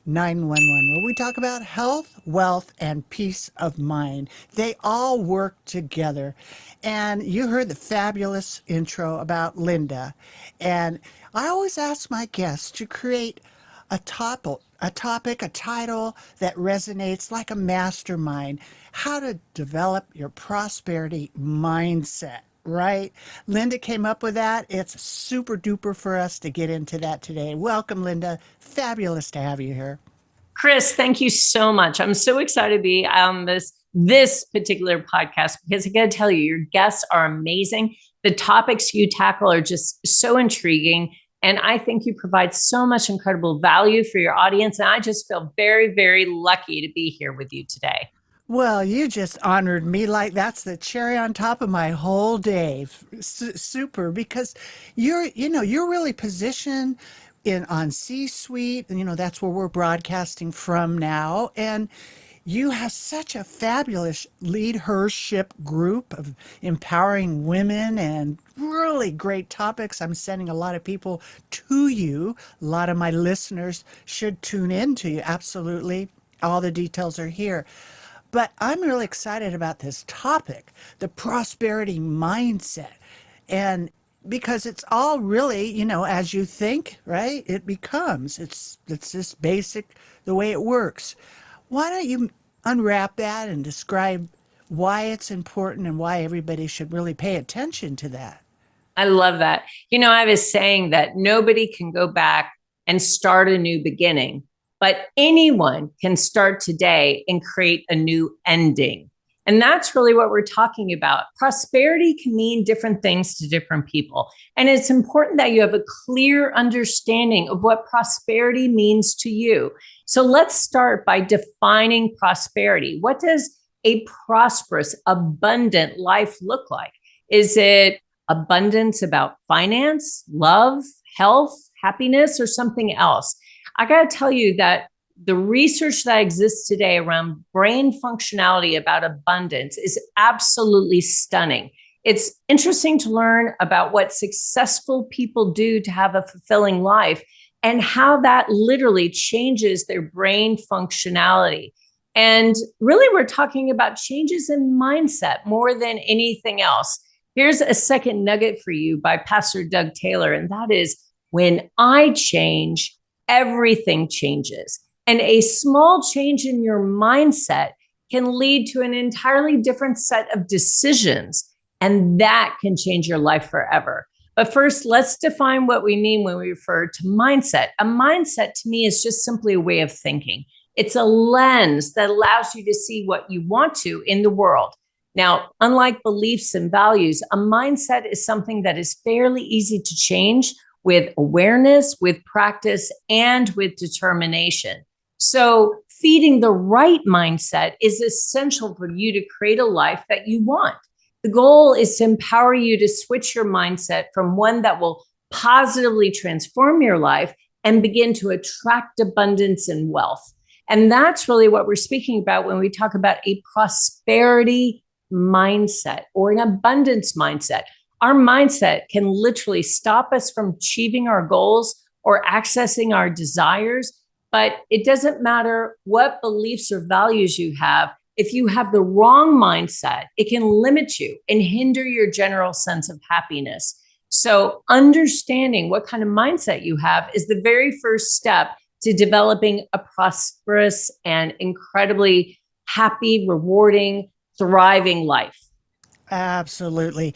911, where we talk about health, wealth, and peace of mind. They all work together. And you heard the fabulous intro about Linda. And I always ask my guests to create a title that resonates like a mastermind, how to develop your prosperity mindset. Right? Linda came up with that. It's super duper for us to get into that today. Welcome, Linda. Fabulous to have you here. Kris, thank you so much. I'm so excited to be on this particular podcast because I got to tell you, your guests are amazing. The topics you tackle are just so intriguing, and I think you provide so much incredible value for your audience. And I just feel very, very lucky to be here with you today. Well, you just honored me like that's the cherry on top of my whole day. Super, because you're really positioned in on C-suite, and that's where we're broadcasting from now. And you have such a fabulous leadership group of empowering women and really great topics. I'm sending a lot of people to you. A lot of my listeners should tune in to you. Absolutely. All the details are here. But I'm really excited about this topic, the prosperity mindset. And because it's all really, as you think, right? It becomes. It's just basic the way it works. Why don't you unwrap that and describe why it's important and why everybody should really pay attention to that? I love that. I have a saying that nobody can go back and start a new beginning, but anyone can start today and create a new ending. And that's really what we're talking about. Prosperity can mean different things to different people. And it's important that you have a clear understanding of what prosperity means to you. So let's start by defining prosperity. What does a prosperous, abundant life look like? Is it abundance about finance, love, health, happiness, or something else? I got to tell you that the research that exists today around brain functionality about abundance is absolutely stunning. It's interesting to learn about what successful people do to have a fulfilling life and how that literally changes their brain functionality. And really, we're talking about changes in mindset more than anything else. Here's a second nugget for you by Pastor Doug Taylor, and that is, when I change, everything changes. And a small change in your mindset can lead to an entirely different set of decisions, and that can change your life forever. But first, let's define what we mean when we refer to mindset. A mindset to me is just simply a way of thinking. It's a lens that allows you to see what you want to in the world. Now, unlike beliefs and values, a mindset is something that is fairly easy to change with awareness, with practice, and with determination. So feeding the right mindset is essential for you to create a life that you want. The goal is to empower you to switch your mindset from one that will positively transform your life and begin to attract abundance and wealth. And that's really what we're speaking about when we talk about a prosperity mindset or an abundance mindset. Our mindset can literally stop us from achieving our goals or accessing our desires. But it doesn't matter what beliefs or values you have. If you have the wrong mindset, it can limit you and hinder your general sense of happiness. So understanding what kind of mindset you have is the very first step to developing a prosperous and incredibly happy, rewarding, thriving life. Absolutely.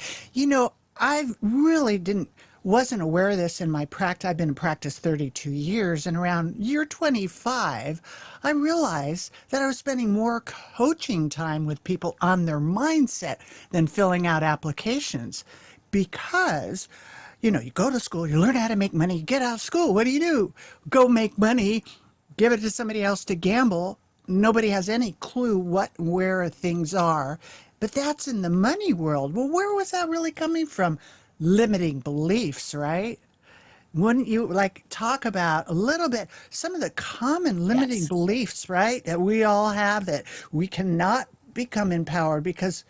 I really wasn't aware of this in my practice. I've been in practice 32 years, and around year 25, I realized that I was spending more coaching time with people on their mindset than filling out applications. Because, you go to school, you learn how to make money, you get out of school, what do? Go make money, give it to somebody else to gamble. Nobody has any clue where things are. But that's in the money world. Well, where was that really coming from? Limiting beliefs, right? Wouldn't you like talk about a little bit some of the common limiting Yes. beliefs, right? That we all have, that we cannot become empowered because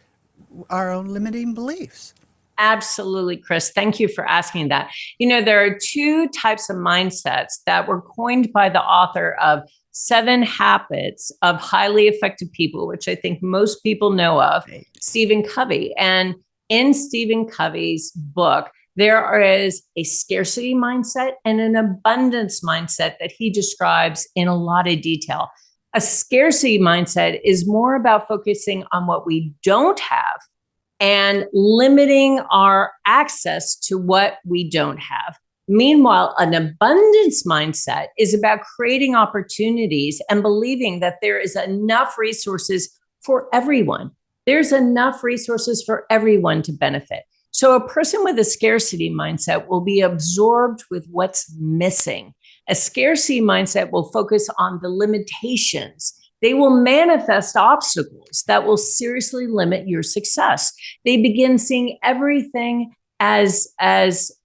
our own limiting beliefs. Absolutely, Kris. Thank you for asking that. There are two types of mindsets that were coined by the author of Seven Habits of Highly Effective People, which I think most people know of, Right. Stephen Covey. And in Stephen Covey's book, there is a scarcity mindset and an abundance mindset that he describes in a lot of detail. A scarcity mindset is more about focusing on what we don't have and limiting our access to what we don't have. Meanwhile, an abundance mindset is about creating opportunities and believing that there is enough resources for everyone. There's enough resources for everyone to benefit. So a person with a scarcity mindset will be absorbed with what's missing. A scarcity mindset will focus on the limitations. They will manifest obstacles that will seriously limit your success. They begin seeing everything as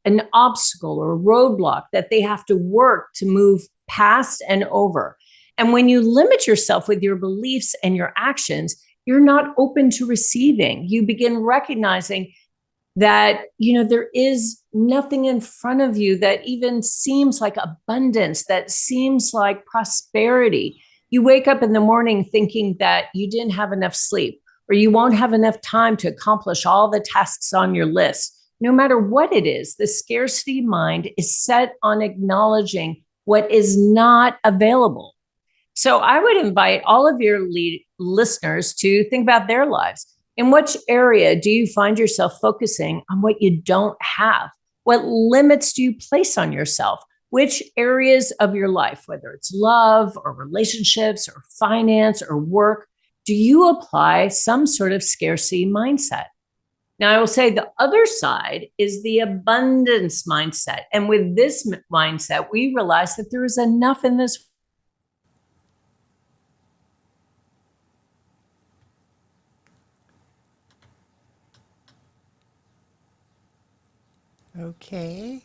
an obstacle or a roadblock that they have to work to move past and over. And when you limit yourself with your beliefs and your actions, you're not open to receiving. You begin recognizing that there is nothing in front of you that even seems like abundance, that seems like prosperity. You wake up in the morning thinking that you didn't have enough sleep, or you won't have enough time to accomplish all the tasks on your list. No matter what it is, the scarcity mind is set on acknowledging what is not available. So I would invite all of your listeners to think about their lives. In which area do you find yourself focusing on what you don't have? What limits do you place on yourself? Which areas of your life, whether it's love or relationships or finance or work, do you apply some sort of scarcity mindset? Now, I will say the other side is the abundance mindset. And with this mindset, we realize that there is enough in this. Okay.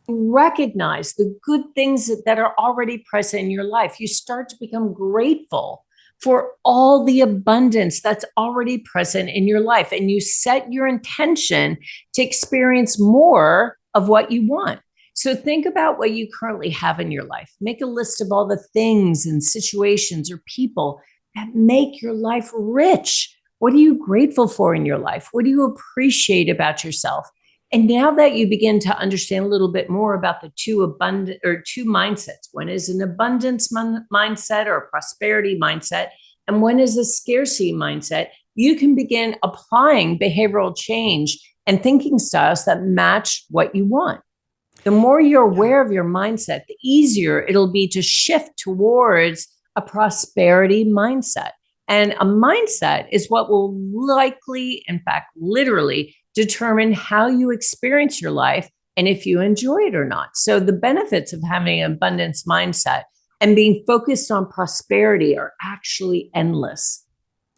Recognize the good things that are already present in your life. You start to become grateful for all the abundance that's already present in your life. And you set your intention to experience more of what you want. So think about what you currently have in your life. Make a list of all the things and situations or people that make your life rich. What are you grateful for in your life? What do you appreciate about yourself? And now that you begin to understand a little bit more about the two mindsets, one is an abundance mindset or a prosperity mindset, and one is a scarcity mindset, you can begin applying behavioral change and thinking styles that match what you want. The more you're aware of your mindset, the easier it'll be to shift towards a prosperity mindset. And a mindset is what will likely, in fact, literally determine how you experience your life and if you enjoy it or not. So the benefits of having an abundance mindset and being focused on prosperity are actually endless.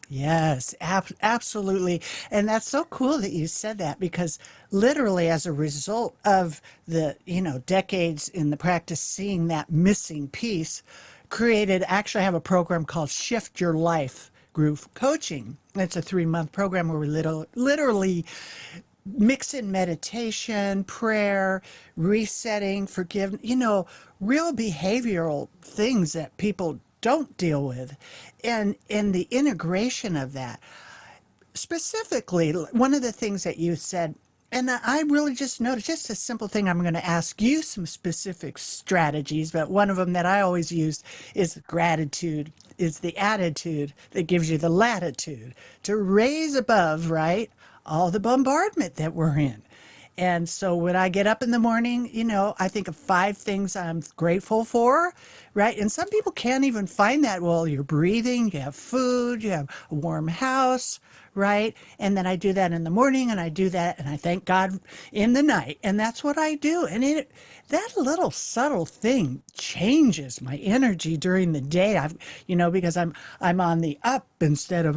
Yes, absolutely. And that's so cool that you said that because literally as a result of the, decades in the practice seeing that missing piece created actually I have a program called Shift Your Life Group Coaching. It's a 3-month program where we literally mix in meditation, prayer, resetting, forgiveness, real behavioral things that people don't deal with. And the integration of that. Specifically, one of the things that you said, and I really just noticed, just a simple thing, I'm going to ask you some specific strategies, but one of them that I always use is gratitude, is the attitude that gives you the latitude to raise above, right, all the bombardment that we're in. And so when I get up in the morning, I think of 5 things I'm grateful for, right? And some people can't even find that. Well, you're breathing, you have food, you have a warm house, right? And then I do that in the morning and I do that and I thank God in the night. And that's what I do. And that little subtle thing changes my energy during the day. Because I'm on the up instead of,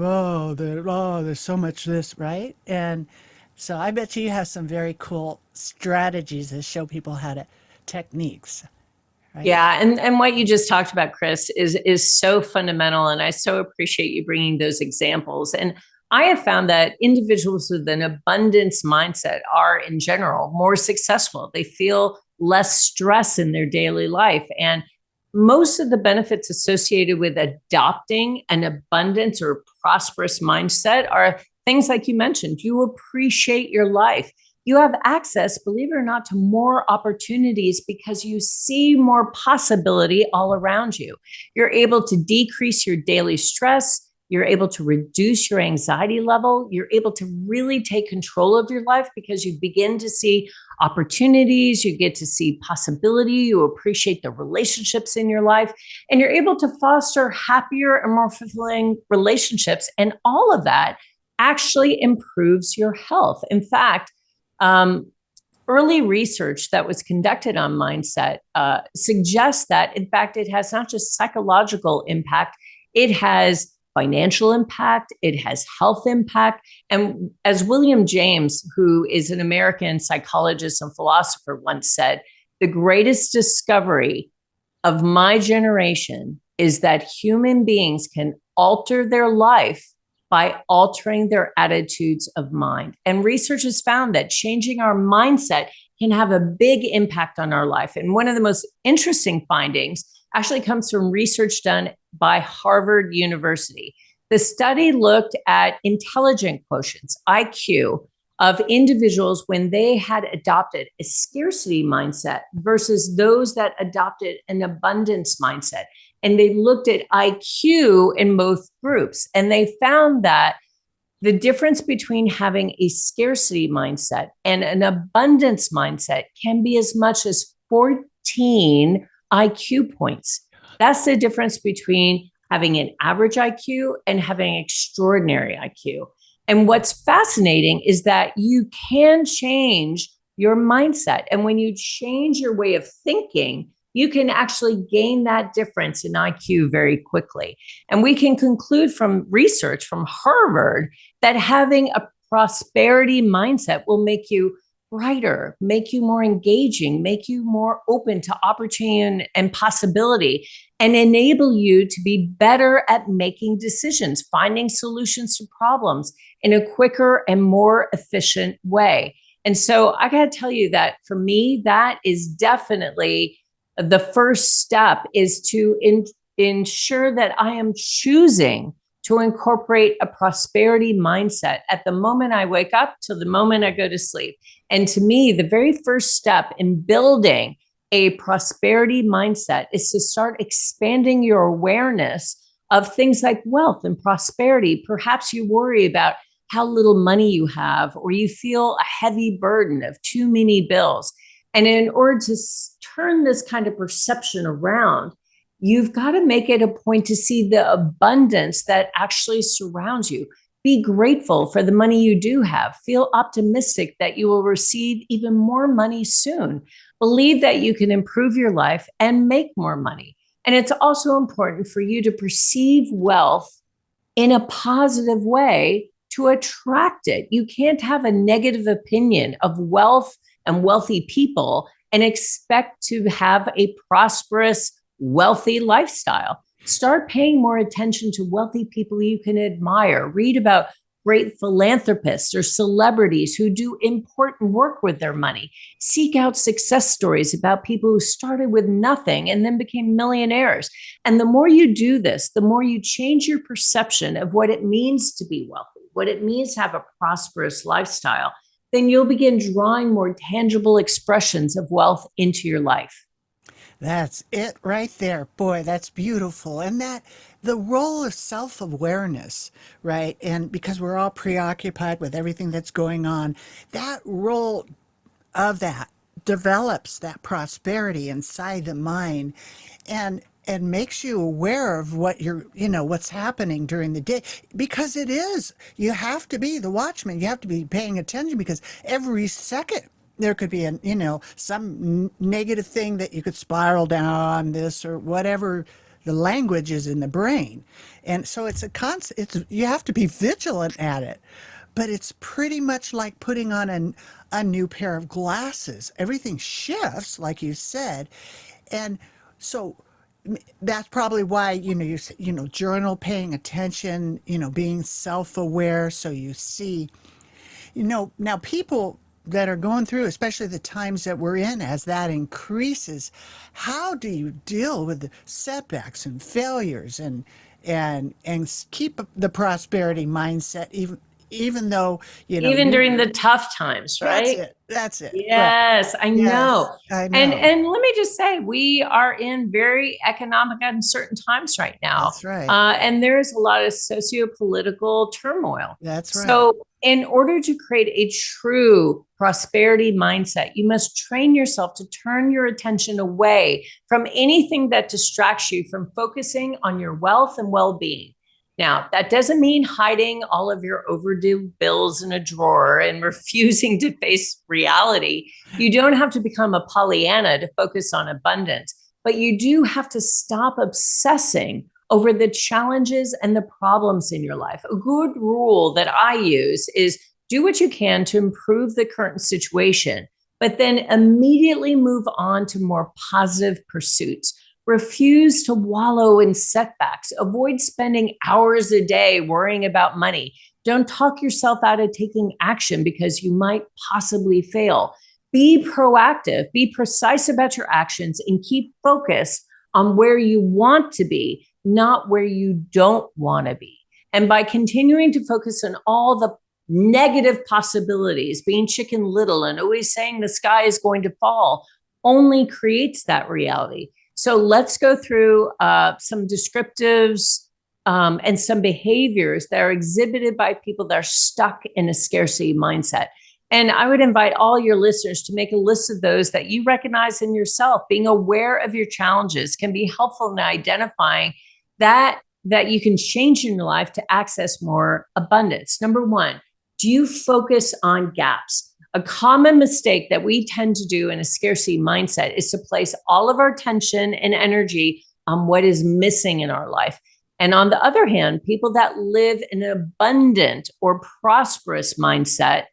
there's so much this, right? And so I bet you have some very cool strategies that show people how to techniques, right? Yeah, and what you just talked about, Kris, is so fundamental, and I so appreciate you bringing those examples. And I have found that individuals with an abundance mindset are, in general, more successful. They feel less stress in their daily life, and most of the benefits associated with adopting an abundance or prosperous mindset are things like you mentioned. You appreciate your life. You have access, believe it or not, to more opportunities because you see more possibility all around you. You're able to decrease your daily stress. You're able to reduce your anxiety level. You're able to really take control of your life because you begin to see opportunities. You get to see possibility. You appreciate the relationships in your life, and you're able to foster happier and more fulfilling relationships. And all of that actually improves your health. In fact, um, early research that was conducted on mindset suggests that, in fact, it has not just psychological impact, it has financial impact, it has health impact. And as William James, who is an American psychologist and philosopher, once said, the greatest discovery of my generation is that human beings can alter their life by altering their attitudes of mind. And research has found that changing our mindset can have a big impact on our life. And one of the most interesting findings actually comes from research done by Harvard University. The study looked at intelligence quotients, IQ, of individuals when they had adopted a scarcity mindset versus those that adopted an abundance mindset. And they looked at IQ in both groups, and they found that the difference between having a scarcity mindset and an abundance mindset can be as much as 14 IQ points. That's the difference between having an average IQ and having extraordinary IQ. And what's fascinating is that you can change your mindset. And when you change your way of thinking, you can actually gain that difference in IQ very quickly. And we can conclude from research from Harvard that having a prosperity mindset will make you brighter, make you more engaging, make you more open to opportunity and possibility, and enable you to be better at making decisions, finding solutions to problems in a quicker and more efficient way. And so I got to tell you that for me, that is definitely the first step, is to ensure that I am choosing to incorporate a prosperity mindset at the moment I wake up to the moment I go to sleep. And to me, the very first step in building a prosperity mindset is to start expanding your awareness of things like wealth and prosperity. Perhaps you worry about how little money you have, or you feel a heavy burden of too many bills. And in order to turn this kind of perception around, you've got to make it a point to see the abundance that actually surrounds you. Be grateful for the money you do have. Feel optimistic that you will receive even more money soon. Believe that you can improve your life and make more money. And it's also important for you to perceive wealth in a positive way to attract it. You can't have a negative opinion of wealth and wealthy people and expect to have a prosperous, wealthy lifestyle. Start paying more attention to wealthy people you can admire. Read about great philanthropists or celebrities who do important work with their money. Seek out success stories about people who started with nothing and then became millionaires. And the more you do this, the more you change your perception of what it means to be wealthy, what it means to have a prosperous lifestyle, then you'll begin drawing more tangible expressions of wealth into your life. That's it right there. Boy, that's beautiful. And that the role of self awareness, right? And because we're all preoccupied with everything that's going on, that role of that develops that prosperity inside the mind and makes you aware of what what's happening during the day, because it is, you have to be the watchman, you have to be paying attention, because every second there could be some negative thing that you could spiral down this or whatever the language is in the brain. And so it's a constant, you have to be vigilant at it. But it's pretty much like putting on a new pair of glasses. Everything shifts, like you said, and So that's probably why, journal, paying attention, being self-aware, so you see, now people that are going through, especially the times that we're in, as that increases, how do you deal with the setbacks and failures and keep the prosperity mindset, even though, Even you during the tough times, that's right? it. That's it. Right. Yes, I Yes, know. I And know. and let me just say, we are in very economic uncertain times right now. That's right. And there's a lot of socio-political turmoil. That's right. So, in order to create a true prosperity mindset, you must train yourself to turn your attention away from anything that distracts you from focusing on your wealth and well-being. Now, that doesn't mean hiding all of your overdue bills in a drawer and refusing to face reality. You don't have to become a Pollyanna to focus on abundance, but you do have to stop obsessing over the challenges and the problems in your life. A good rule that I use is do what you can to improve the current situation, but then immediately move on to more positive pursuits. Refuse to wallow in setbacks. Avoid spending hours a day worrying about money. Don't talk yourself out of taking action because you might possibly fail. Be proactive, be precise about your actions, and keep focused on where you want to be, not where you don't want to be. And by continuing to focus on all the negative possibilities, being chicken little and always saying the sky is going to fall, only creates that reality. So let's go through some descriptives and some behaviors that are exhibited by people that are stuck in a scarcity mindset. And I would invite all your listeners to make a list of those that you recognize in yourself. Being aware of your challenges can be helpful in identifying that you can change in your life to access more abundance. Number one, do you focus on gaps? A common mistake that we tend to do in a scarcity mindset is to place all of our attention and energy on what is missing in our life. And on the other hand, people that live in an abundant or prosperous mindset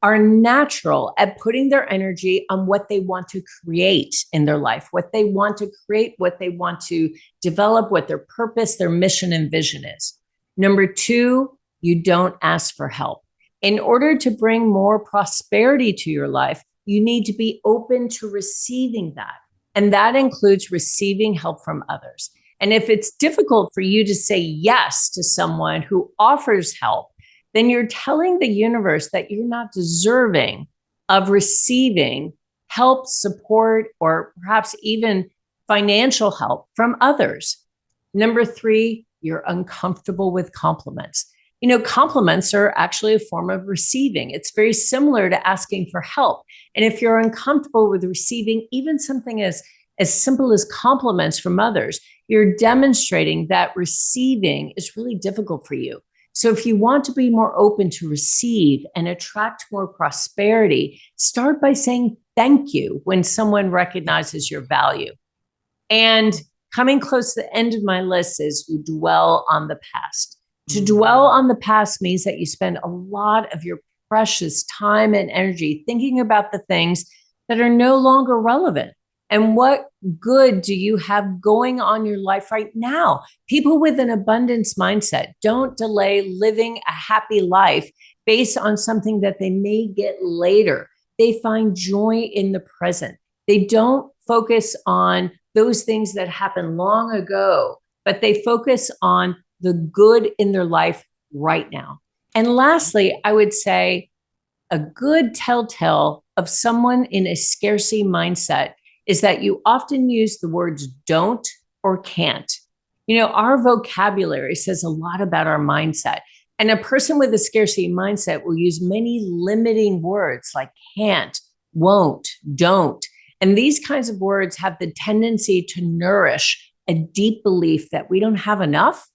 are natural at putting their energy on what they want to create in their life, what they want to create, what they want to develop, what their purpose, their mission, and vision is. Number two, you don't ask for help. In order to bring more prosperity to your life, you need to be open to receiving that. And that includes receiving help from others. And if it's difficult for you to say yes to someone who offers help, then you're telling the universe that you're not deserving of receiving help, support, or perhaps even financial help from others. Number three, you're uncomfortable with compliments. Compliments are actually a form of receiving. It's very similar to asking for help. And if you're uncomfortable with receiving even something as simple as compliments from others, you're demonstrating that receiving is really difficult for you. So if you want to be more open to receive and attract more prosperity, start by saying thank you when someone recognizes your value. And coming close to the end of my list is you dwell on the past. To dwell on the past means that you spend a lot of your precious time and energy thinking about the things that are no longer relevant. And what good do you have going on in your life right now? People with an abundance mindset don't delay living a happy life based on something that they may get later. They find joy in the present. They don't focus on those things that happened long ago, but they focus on the good in their life right now. And lastly, I would say a good telltale of someone in a scarcity mindset is that you often use the words don't or can't. Our vocabulary says a lot about our mindset. And a person with a scarcity mindset will use many limiting words like can't, won't, don't. And these kinds of words have the tendency to nourish a deep belief that we don't have enough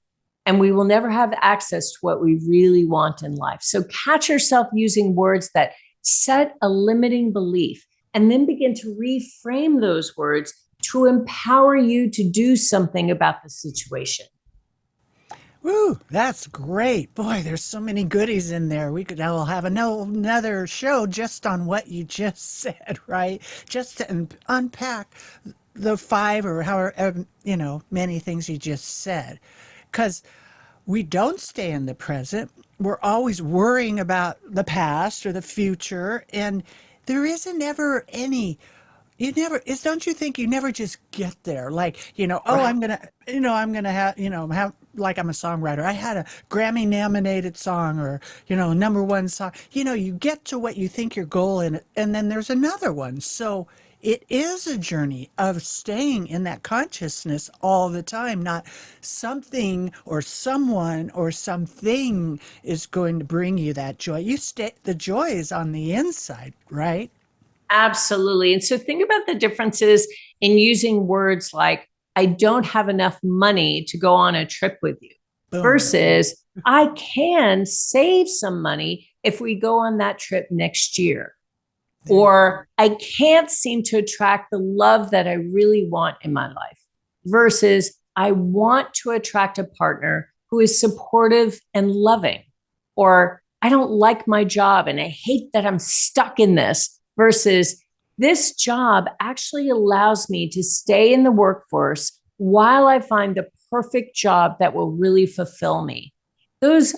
and we will never have access to what we really want in life. So catch yourself using words that set a limiting belief and then begin to reframe those words to empower you to do something about the situation. Woo, that's great. Boy, there's so many goodies in there. We'll have another show just on what you just said, right? Just to unpack the five or however, many things you just said. Because we don't stay in the present. We're always worrying about the past or the future. And there isn't ever any, you never, it's, don't you think you never just get there? Like, oh, Right. I'm gonna have, like I'm a songwriter. I had a Grammy nominated song or, number one song. You get to what you think your goal in, and then there's another one. So it is a journey of staying in that consciousness all the time, not something or someone or something is going to bring you that joy. The joy is on the inside, right? Absolutely. And so think about the differences in using words like, I don't have enough money to go on a trip with you, Boom. versus I can save some money if we go on that trip next year. There you Or I can't seem to attract the love that I really want in my life, versus I want to attract a partner who is supportive and loving. Or I don't like my job and I hate that I'm stuck in this, versus this job actually allows me to stay in the workforce while I find the perfect job that will really fulfill me. Those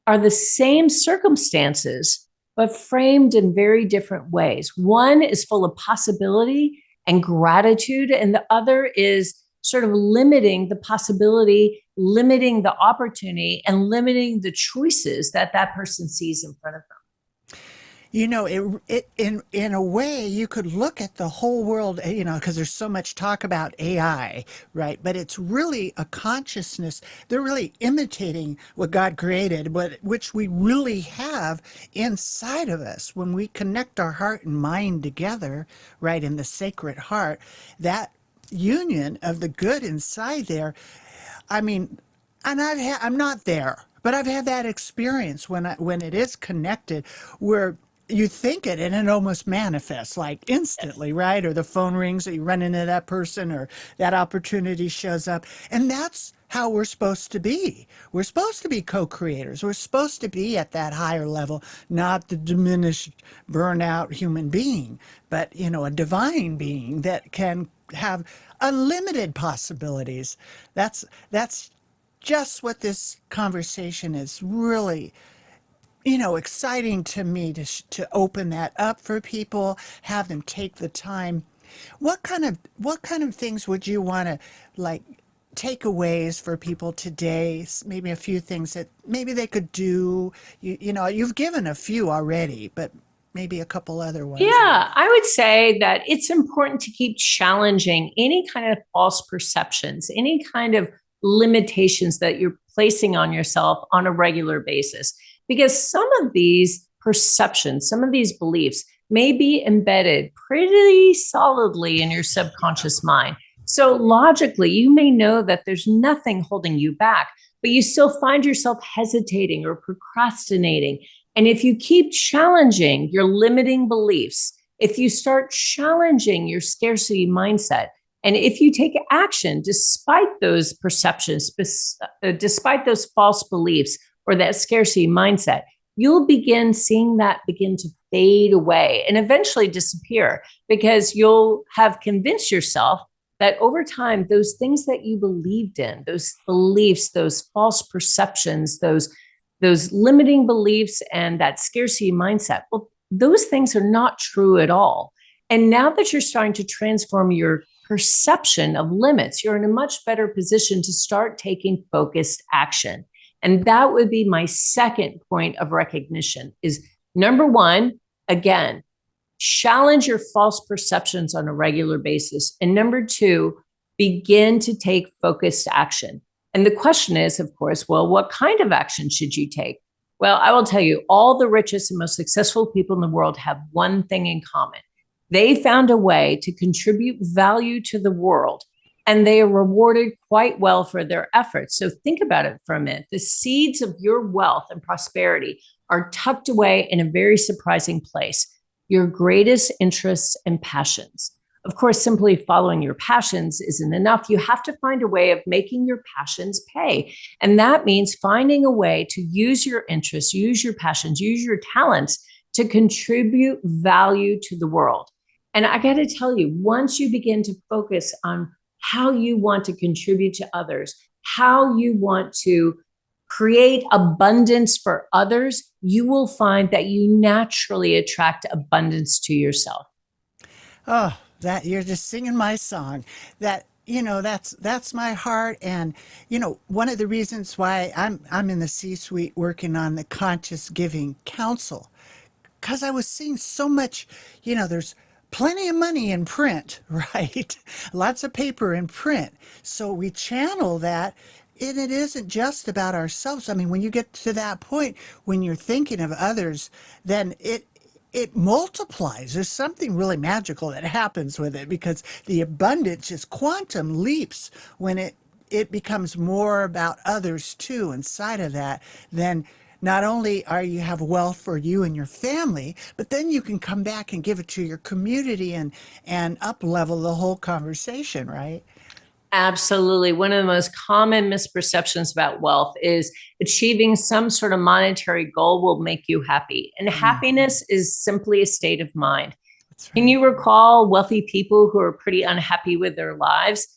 are the same circumstances, but framed in very different ways. One is full of possibility and gratitude, and the other is sort of limiting the possibility, limiting the opportunity, and limiting the choices that that person sees in front of them. in a way you could look at the whole world, because there's so much talk about AI, right? But it's really a consciousness. They're really imitating what God created, but which we really have inside of us when we connect our heart and mind together, right, in the sacred heart. That union of the good inside there. I mean, and I'm not there, but I've had that experience when it is connected, where you think it and it almost manifests like Yes. instantly, right? Or the phone rings, or you run into that person, or that opportunity shows up, and that's how we're supposed to be. We're supposed to be co-creators. We're supposed to be at that higher level, not the diminished, burnout human being, but a divine being that can have unlimited possibilities. That's just what this conversation is really, exciting to me to open that up for people, have them take the time. What kind of things would you want to, like, takeaways for people today? Maybe a few things that maybe they could do. You've given a few already, but maybe a couple other ones. Yeah, I would say that it's important to keep challenging any kind of false perceptions, any kind of limitations that you're placing on yourself on a regular basis. Because some of these perceptions, some of these beliefs may be embedded pretty solidly in your subconscious mind. So logically, you may know that there's nothing holding you back, but you still find yourself hesitating or procrastinating. And if you keep challenging your limiting beliefs, if you start challenging your scarcity mindset, and if you take action despite those perceptions, despite those false beliefs or that scarcity mindset, you'll begin seeing that begin to fade away and eventually disappear, because you'll have convinced yourself that over time, those things that you believed in, those beliefs, those false perceptions, those limiting beliefs and that scarcity mindset, well, those things are not true at all. And now that you're starting to transform your perception of limits, you're in a much better position to start taking focused action. And that would be my second point of recognition is, number one, again, challenge your false perceptions on a regular basis. And number two, begin to take focused action. And the question is, of course, well, what kind of action should you take? Well, I will tell you, all the richest and most successful people in the world have one thing in common. They found a way to contribute value to the world, and they are rewarded quite well for their efforts. So think about it for a minute. The seeds of your wealth and prosperity are tucked away in a very surprising place: your greatest interests and passions. Of course, simply following your passions isn't enough. You have to find a way of making your passions pay. And that means finding a way to use your interests, use your passions, use your talents to contribute value to the world. And I got to tell you, once you begin to focus on how you want to contribute to others, how you want to create abundance for others, you will find that you naturally attract abundance to yourself. Oh, that you're just singing my song. That that's my heart. And one of the reasons why I'm in the C-suite working on the Conscious Giving Council, because I was seeing so much. There's plenty of money in print, right? Lots of paper in print. So we channel that. And it isn't just about ourselves. I mean, when you get to that point, when you're thinking of others, then it multiplies. There's something really magical that happens with it, because the abundance just quantum leaps when it becomes more about others too inside of that. Then not only are you have wealth for you and your family, but then you can come back and give it to your community and up level the whole conversation, right? Absolutely. One of the most common misperceptions about wealth is achieving some sort of monetary goal will make you happy. And Mm, happiness is simply a state of mind. that's Can right. you recall wealthy people who are pretty unhappy with their lives?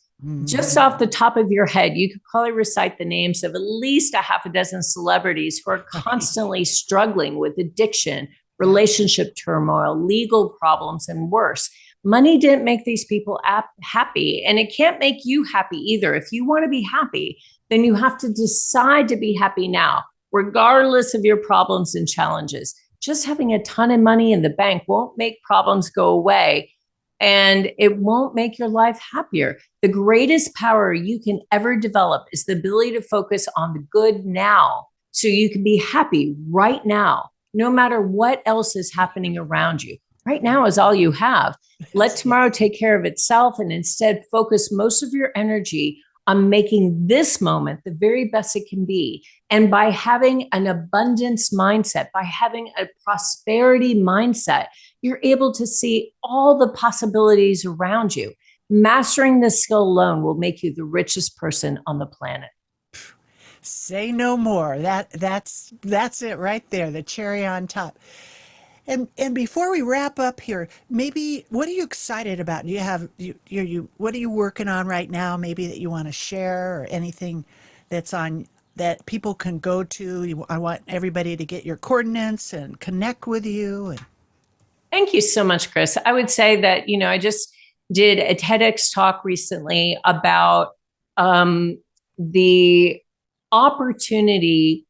Just Mhm. off the top of your head, you could probably recite the names of at least a half a dozen celebrities who are Right. constantly struggling with addiction, Yeah. relationship turmoil, legal problems, and worse. Money didn't make these people happy, and it can't make you happy either. If you want to be happy, then you have to decide to be happy now, regardless of your problems and challenges. Just having a ton of money in the bank won't make problems go away, and it won't make your life happier. The greatest power you can ever develop is the ability to focus on the good now, so you can be happy right now, no matter what else is happening around you. Right now is all you have. Let That's it. tomorrow take care of itself, and instead focus most of your energy on making this moment the very best it can be. And by having an abundance mindset, by having a prosperity mindset, you're able to see all the possibilities around you. Mastering this skill alone will make you the richest person on the planet. Say no more. That's it right there, the cherry on top. And before we wrap up here, maybe what are you excited about? Do you have you what are you working on right now? Maybe that you want to share, or anything that's on that people can go to. I want everybody to get your coordinates and connect with you. And Thank you so much, Kris. I would say that, I just did a TEDx talk recently about the opportunity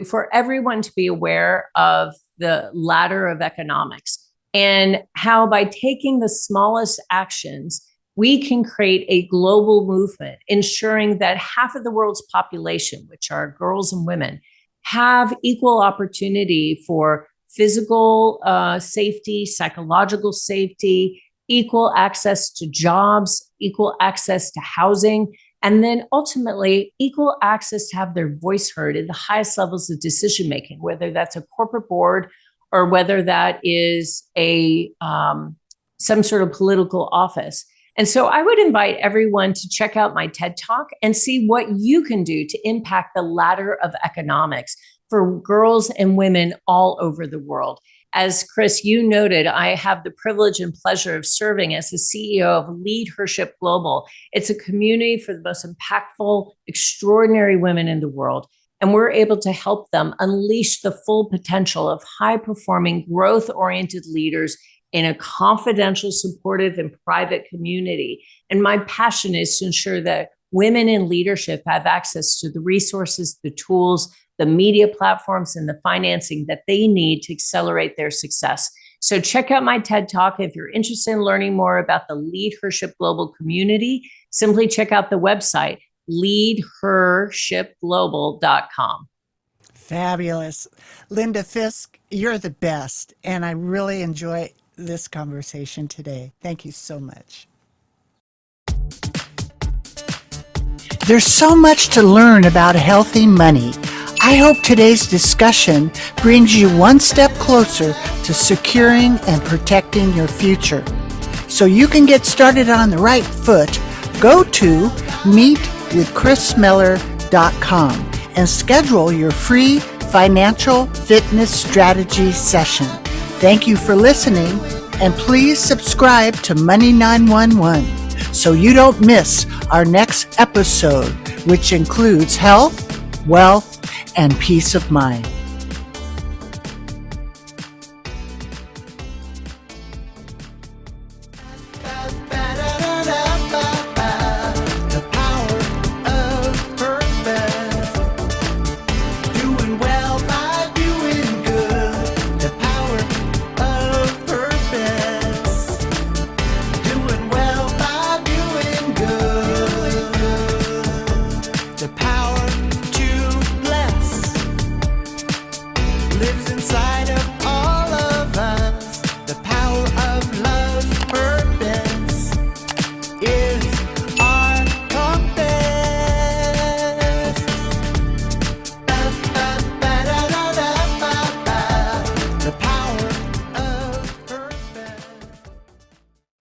for everyone to be aware of the ladder of economics, and how by taking the smallest actions, we can create a global movement, ensuring that half of the world's population, which are girls and women, have equal opportunity for physical safety, psychological safety, equal access to jobs, equal access to housing, and then ultimately equal access to have their voice heard in the highest levels of decision making, whether that's a corporate board or whether that is a some sort of political office. And so I would invite everyone to check out my TED Talk and see what you can do to impact the ladder of economics for girls and women all over the world. As Kris, you noted, I have the privilege and pleasure of serving as the CEO of Leadership Global. It's a community for the most impactful, extraordinary women in the world. And we're able to help them unleash the full potential of high-performing, growth-oriented leaders in a confidential, supportive, and private community. And my passion is to ensure that women in leadership have access to the resources, the tools, the media platforms, and the financing that they need to accelerate their success. So check out my TED Talk. If you're interested in learning more about the Leadership Global community, simply check out the website, leadhershipglobal.com. fabulous. Linda Fisk, you're the best. And I really enjoy this conversation today. Thank you so much. There's so much to learn about healthy money. I hope today's discussion brings you one step closer to securing and protecting your future. So you can get started on the right foot, go to meetwithkrismeller.com and schedule your free financial fitness strategy session. Thank you for listening. And please subscribe to Money 911 so you don't miss our next episode, which includes health, wealth, and peace of mind.